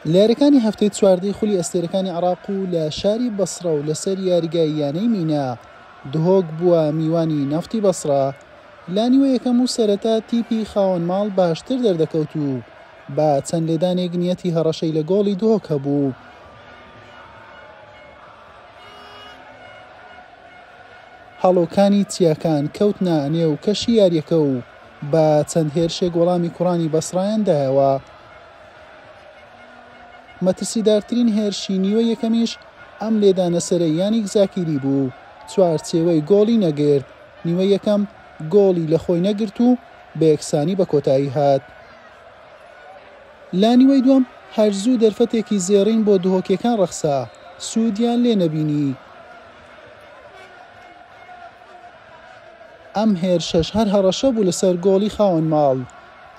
لارەکانی هەفتەی چواردەی خولی ئەستێرەکانی عێراق و لە شاری بەسڕە و لەسەر یاریگای یانەی مینا دهۆک بووە میوانی نەفتی بەسڕە. لا نیوە یەکەم و سەرەتا تیپی خاوەن ماڵ باشتر دەردەکەوت و بە چەند لێدانێک نیەتی هەڕەشەی لە گۆڵی دهۆک هەبوو. هەڵۆکانی چیاکان کەوتنە نێو کەشی یاریەکە و بە چەند هێرشێک وەڵامی کوڕانی بەسڕایان دایەوە. مەترسیدارترین هێرشی نیوە یەکەمیش ئەم لێدانە سەرەییانی زاکیری بوو، چوارچێوەی گۆڵی نەگرت. نیوە یەکەم گۆڵی لە خۆی نەگرت و بە یەکسانی بە کۆتایی هات. لا نیوەی دووەم هەرزوو دەرفەتێکی زێڕین بۆ دهۆکیەکان ڕەخسا، سوودیان لێ نەبینی. ئەم هێرشەش هەر هەڕەشە بوو لەسەر گۆڵی خاوەن ماڵ.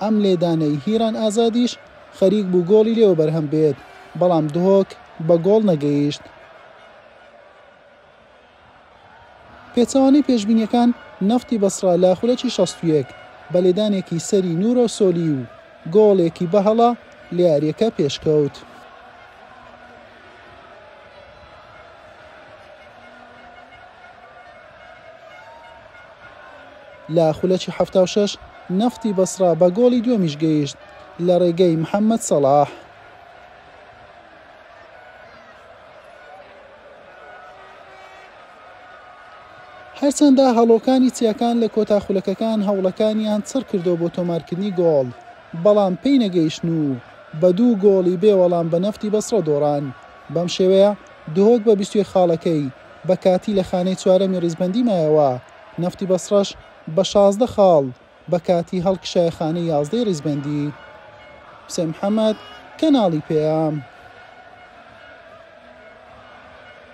ئەم لێدانەی هیران ئازادیش خەریک بوو گۆڵی لێوە بەرهەم بێت، بەڵام دهۆک بە گۆڵ نەگەیشت. پێچەوانەی پێشبینیەکان نەفتی بەسڕە لا خولەکی 61 بە لێدانێکی سەری نورۆ سۆلی و گۆڵێکی بەهەڵە لە یاریەکە پێشکەوت. لا خولەکی 76 نەفتی بەسڕە بە گۆڵی دووەمیش گەیشت لە ڕێگەی محەممەد سەڵاح. هەرچەندە هەڵۆکانی چیاکان لە کۆتاخولەکەکان هەوڵەکانیان چڕ کردو بۆ تۆمارکردنی گۆڵ، بەڵام پێی نەگەیشتن و بە دوو گۆڵی بێوەڵام بە نەفتی بەسڕە دۆڕان. بەم شێوەیە دهۆک بە 21 خاڵەکەی بە کاتی لە خانەی چوارەمی ڕیزبەندی مایەوە. نەفتی بەسڕەش بە 16 خاڵ بە کاتی هەڵکشایە خانەی 11 ڕیزبەندی. حوسێن محەممەد، کەناڵی پێام.